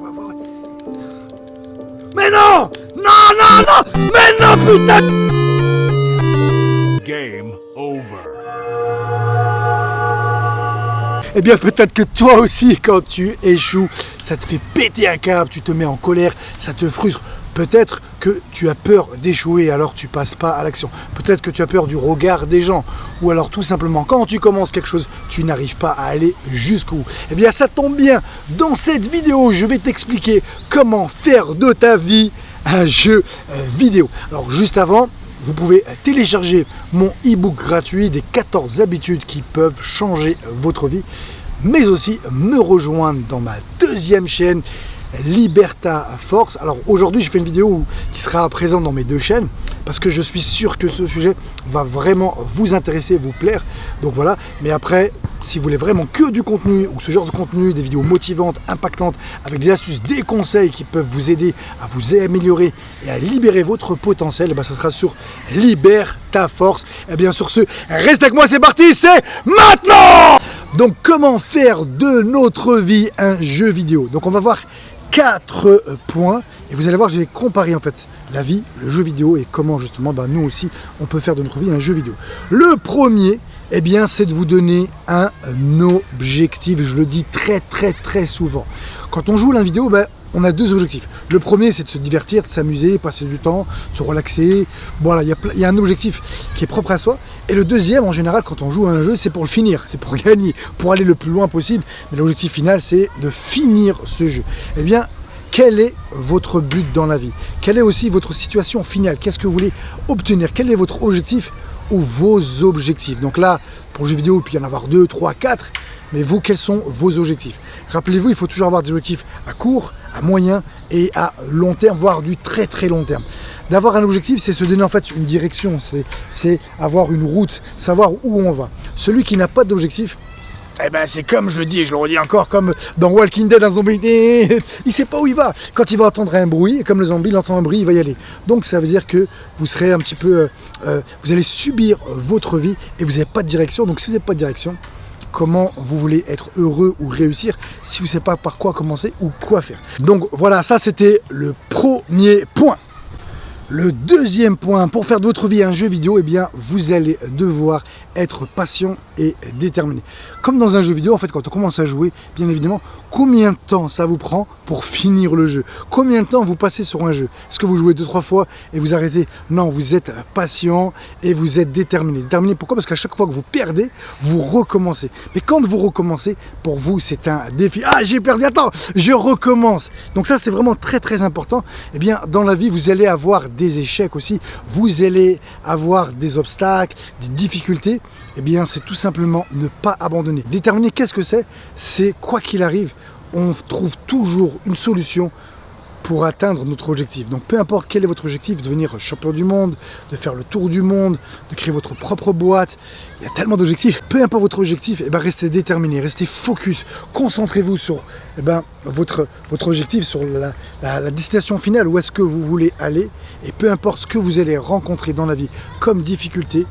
ouais. Mais non! Non! Mais non, putain! Game over. Eh bien, peut-être que toi aussi, quand tu échoues, ça te fait péter un câble, tu te mets en colère, ça te frustre. Peut-être que tu as peur d'échouer, alors tu passes pas à l'action. Peut-être que tu as peur du regard des gens. Ou alors tout simplement, quand tu commences quelque chose, tu n'arrives pas à aller jusqu'au bout. Eh bien, ça tombe bien. Dans cette vidéo, je vais t'expliquer comment faire de ta vie un jeu vidéo. Alors, juste avant, vous pouvez télécharger mon e-book gratuit des 14 habitudes qui peuvent changer votre vie, mais aussi me rejoindre dans ma deuxième chaîne, Liberta Force. Alors aujourd'hui je fais une vidéo qui sera présente dans mes deux chaînes parce que je suis sûr que ce sujet va vraiment vous intéresser, vous plaire. Donc voilà, mais après si vous voulez vraiment que du contenu ou ce genre de contenu, des vidéos motivantes, impactantes, avec des astuces, des conseils qui peuvent vous aider à vous améliorer et à libérer votre potentiel, ça sera sur Liberta Force. Et bien sur ce, reste avec moi, c'est parti, c'est maintenant. Donc comment faire de notre vie un jeu vidéo? Donc on va voir 4 points et vous allez voir, je vais comparer en fait la vie, le jeu vidéo et comment justement nous aussi on peut faire de notre vie un jeu vidéo. Le premier, eh bien, c'est de vous donner un objectif. Je le dis très souvent. Quand on joue à la vidéo, on a deux objectifs. Le premier, c'est de se divertir, de s'amuser, passer du temps, se relaxer. Voilà, il y a un objectif qui est propre à soi. Et le deuxième, en général, quand on joue à un jeu, c'est pour le finir, c'est pour gagner, pour aller le plus loin possible. Mais l'objectif final, c'est de finir ce jeu. Eh bien, quel est votre but dans la vie? Quelle est aussi votre situation finale? Qu'est-ce que vous voulez obtenir? Quel est votre objectif ou vos objectifs? Donc là, pour le jeu vidéo, il peut y en avoir 2, 3, 4. Mais vous, quels sont vos objectifs? Rappelez-vous, il faut toujours avoir des objectifs à court, à moyen et à long terme, voire du très long terme. D'avoir un objectif, c'est se donner en fait une direction, c'est avoir une route, savoir où on va. Celui qui n'a pas d'objectif, c'est comme je le dis et je le redis encore, comme dans Walking Dead, un zombie, il sait pas où il va. Quand il va entendre un bruit, et comme le zombie, il entend un bruit, il va y aller. Donc ça veut dire que vous serez un petit peu, vous allez subir votre vie et vous n'avez pas de direction. Donc si vous n'avez pas de direction, comment vous voulez être heureux ou réussir si vous ne savez pas par quoi commencer ou quoi faire? Donc voilà, ça c'était le premier point. Le deuxième point, pour faire de votre vie un jeu vidéo, vous allez devoir être patient et déterminé. Comme dans un jeu vidéo, en fait, quand on commence à jouer, bien évidemment, combien de temps ça vous prend pour finir le jeu? Combien de temps vous passez sur un jeu? Est-ce que vous jouez 2-3 fois et vous arrêtez? Non, vous êtes patient et vous êtes déterminé. Déterminé pourquoi? Parce qu'à chaque fois que vous perdez, vous recommencez. Mais quand vous recommencez, pour vous, c'est un défi. Ah, j'ai perdu, attends, je recommence. Donc ça, c'est vraiment très important. Dans la vie, vous allez avoir des échecs aussi. Vous allez avoir des obstacles, des difficultés. C'est tout simplement ne pas abandonner. Déterminer, qu'est-ce que c'est? C'est quoi qu'il arrive, on trouve toujours une solution pour atteindre notre objectif. Donc peu importe quel est votre objectif, devenir champion du monde, de faire le tour du monde, de créer votre propre boîte, il y a tellement d'objectifs. Peu importe votre objectif, restez déterminé, restez focus, concentrez-vous sur votre objectif, sur la destination finale, où est-ce que vous voulez aller, et peu importe ce que vous allez rencontrer dans la vie comme difficulté,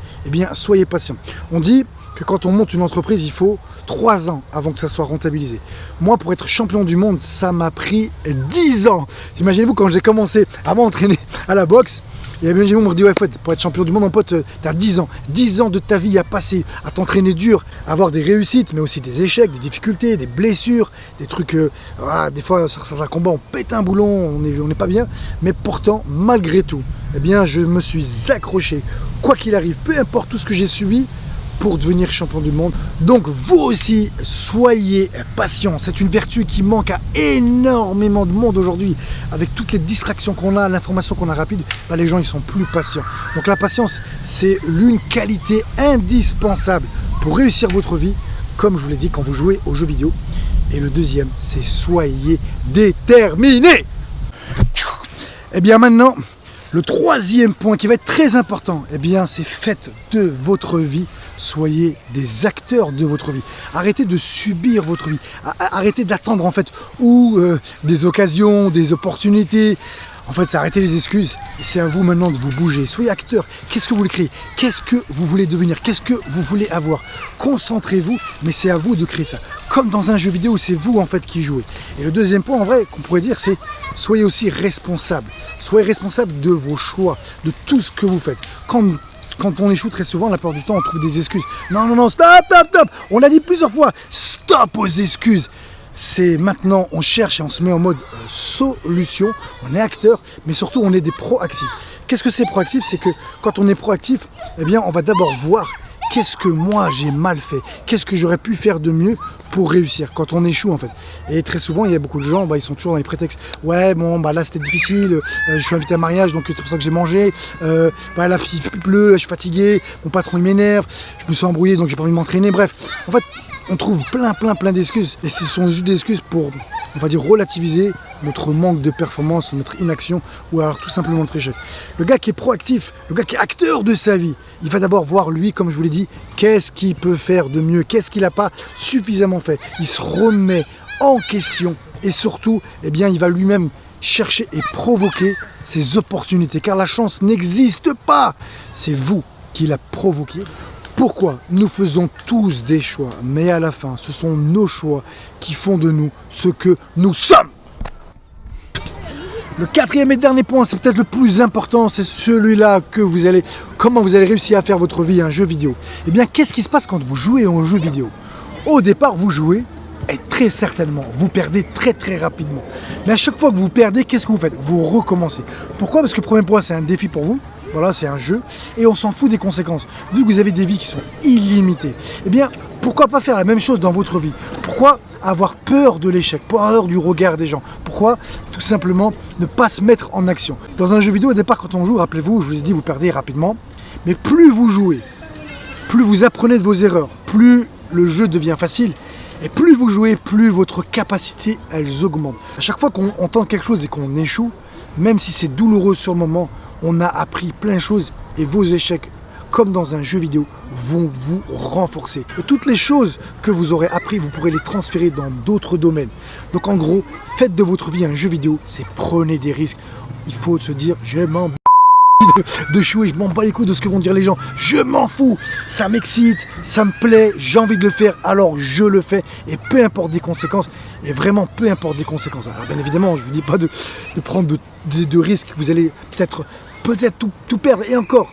soyez patient. On dit que quand on monte une entreprise, il faut 3 ans avant que ça soit rentabilisé. Moi, pour être champion du monde, ça m'a pris 10 ans. Imaginez-vous, quand j'ai commencé à m'entraîner à la boxe, et imaginez-vous, on me dit, ouais, pour être champion du monde, mon pote, t'as 10 ans. 10 ans de ta vie à passer, à t'entraîner dur, à avoir des réussites, mais aussi des échecs, des difficultés, des blessures, des trucs, des fois, sur certains combats, on pète un boulon, on n'est pas bien. Mais pourtant, malgré tout, je me suis accroché, quoi qu'il arrive, peu importe tout ce que j'ai subi, pour devenir champion du monde. Donc vous aussi, soyez patient. C'est une vertu qui manque à énormément de monde aujourd'hui. Avec toutes les distractions qu'on a, l'information qu'on a rapide, les gens ils sont plus patients. Donc la patience, c'est l'une qualité indispensable pour réussir votre vie, comme je vous l'ai dit quand vous jouez aux jeux vidéo. Et le deuxième, c'est soyez déterminé. Maintenant, le troisième point qui va être très important, c'est faites de votre vie, soyez des acteurs de votre vie. Arrêtez de subir votre vie. Arrêtez d'attendre en fait des occasions, des opportunités. En fait, c'est arrêter les excuses et c'est à vous maintenant de vous bouger. Soyez acteur. Qu'est-ce que vous voulez créer? Qu'est-ce que vous voulez devenir? Qu'est-ce que vous voulez avoir? Concentrez-vous, mais c'est à vous de créer ça. Comme dans un jeu vidéo, c'est vous en fait qui jouez. Et le deuxième point, en vrai, qu'on pourrait dire, c'est soyez aussi responsable. Soyez responsable de vos choix, de tout ce que vous faites. Quand on échoue très souvent, la plupart du temps, on trouve des excuses. Non, stop. On l'a dit plusieurs fois, stop aux excuses. C'est maintenant, on cherche et on se met en mode solution. On est acteur, mais surtout, on est des proactifs. Qu'est-ce que c'est proactif? C'est que quand on est proactif, eh bien, on va d'abord voir qu'est-ce que moi j'ai mal fait, qu'est-ce que j'aurais pu faire de mieux pour réussir quand on échoue en fait. Et très souvent il y a beaucoup de gens, ils sont toujours dans les prétextes. Ouais bon là c'était difficile, je suis invité à un mariage donc c'est pour ça que j'ai mangé, la fille pleut, je suis fatigué, mon patron il m'énerve, je me suis embrouillé donc j'ai pas envie de m'entraîner, bref. En fait on trouve plein d'excuses et ce sont juste des excuses pour, on va dire, relativiser notre manque de performance, notre inaction ou alors tout simplement notre échec. Le gars qui est proactif, le gars qui est acteur de sa vie, il va d'abord voir lui, comme je vous l'ai dit, qu'est-ce qu'il peut faire de mieux, qu'est-ce qu'il n'a pas suffisamment fait. Il se remet en question et surtout, eh bien, il va lui-même chercher et provoquer ses opportunités car la chance n'existe pas. C'est vous qui la provoquez. Pourquoi? Nous faisons tous des choix, mais à la fin, ce sont nos choix qui font de nous ce que nous sommes. Le quatrième et dernier point, c'est peut-être le plus important, c'est celui-là que vous allez... Comment vous allez réussir à faire votre vie un jeu vidéo? Eh bien, qu'est-ce qui se passe quand vous jouez à un jeu vidéo? Au départ, vous jouez et très certainement, vous perdez très rapidement. Mais à chaque fois que vous perdez, qu'est-ce que vous faites? Vous recommencez. Pourquoi? Parce que le premier point, c'est un défi pour vous. Voilà, c'est un jeu et on s'en fout des conséquences. Vu que vous avez des vies qui sont illimitées, eh bien, pourquoi pas faire la même chose dans votre vie? Pourquoi avoir peur de l'échec, peur du regard des gens? Pourquoi tout simplement ne pas se mettre en action? Dans un jeu vidéo, au départ, quand on joue, rappelez-vous, je vous ai dit, vous perdez rapidement. Mais plus vous jouez, plus vous apprenez de vos erreurs, plus le jeu devient facile. Et plus vous jouez, plus votre capacité, elles augmentent. À chaque fois qu'on tente quelque chose et qu'on échoue, même si c'est douloureux sur le moment, on a appris plein de choses et vos échecs, comme dans un jeu vidéo, vont vous renforcer. Et toutes les choses que vous aurez appris, vous pourrez les transférer dans d'autres domaines. Donc en gros, faites de votre vie un jeu vidéo, c'est prenez des risques. Il faut se dire, je m'en de jouer, je m'en bats les couilles de ce que vont dire les gens, je m'en fous, ça m'excite, ça me plaît, j'ai envie de le faire, alors je le fais, et peu importe des conséquences, et vraiment peu importe des conséquences. Alors bien évidemment, je ne vous dis pas de prendre de risques, vous allez peut-être tout perdre, et encore,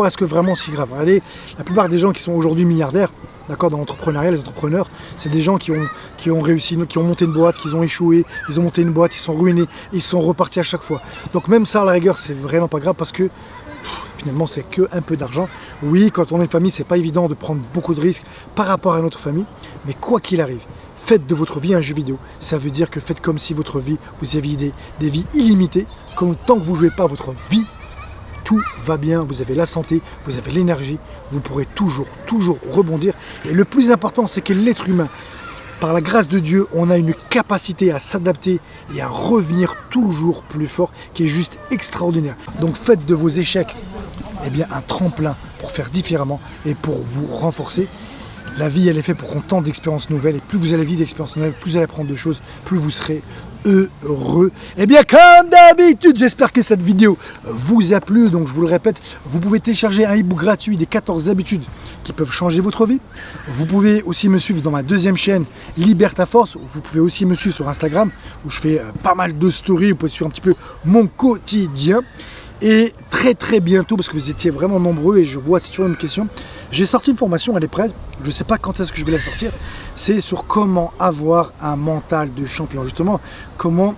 est-ce que vraiment c'est grave? Allez, la plupart des gens qui sont aujourd'hui milliardaires, d'accord, dans l'entrepreneuriat, les entrepreneurs, c'est des gens qui ont réussi, qui ont monté une boîte, qui ont échoué, ils ont monté une boîte, ils sont ruinés, ils sont repartis à chaque fois. Donc même ça, à la rigueur, c'est vraiment pas grave parce que finalement, c'est que un peu d'argent. Oui, quand on est une famille, c'est pas évident de prendre beaucoup de risques par rapport à notre famille, mais quoi qu'il arrive, faites de votre vie un jeu vidéo. Ça veut dire que faites comme si votre vie, vous aviez des vies illimitées, comme tant que vous jouez pas votre vie, tout va bien, vous avez la santé, vous avez l'énergie, vous pourrez toujours rebondir. Et le plus important, c'est que l'être humain, par la grâce de Dieu, on a une capacité à s'adapter et à revenir toujours plus fort, qui est juste extraordinaire. Donc faites de vos échecs un tremplin pour faire différemment et pour vous renforcer. La vie, elle est faite pour qu'on tente d'expériences nouvelles. Et plus vous allez vivre d'expériences nouvelles, plus vous allez apprendre de choses, plus vous serez heureux. Et bien, comme d'habitude, j'espère que cette vidéo vous a plu. Donc, je vous le répète, vous pouvez télécharger un e-book gratuit des 14 habitudes qui peuvent changer votre vie. Vous pouvez aussi me suivre dans ma deuxième chaîne, Libère ta force. Vous pouvez aussi me suivre sur Instagram, où je fais pas mal de stories. Vous pouvez suivre un petit peu mon quotidien. Et très bientôt, parce que vous étiez vraiment nombreux et je vois, c'est toujours une question, j'ai sorti une formation, elle est prête, je ne sais pas quand est-ce que je vais la sortir, c'est sur comment avoir un mental de champion. Justement, comment,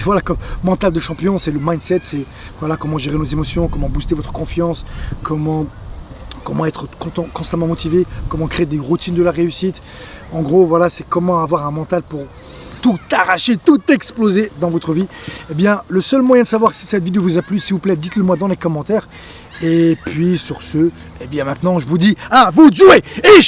voilà, comme mental de champion, c'est le mindset, c'est voilà, comment gérer nos émotions, comment booster votre confiance, comment être constamment motivé, comment créer des routines de la réussite. En gros, voilà, c'est comment avoir un mental pour tout arracher, tout exploser dans votre vie. Eh bien, le seul moyen de savoir si cette vidéo vous a plu, s'il vous plaît, dites-le moi dans les commentaires. Et puis, sur ce, eh bien maintenant, je vous dis à vous de jouer. Et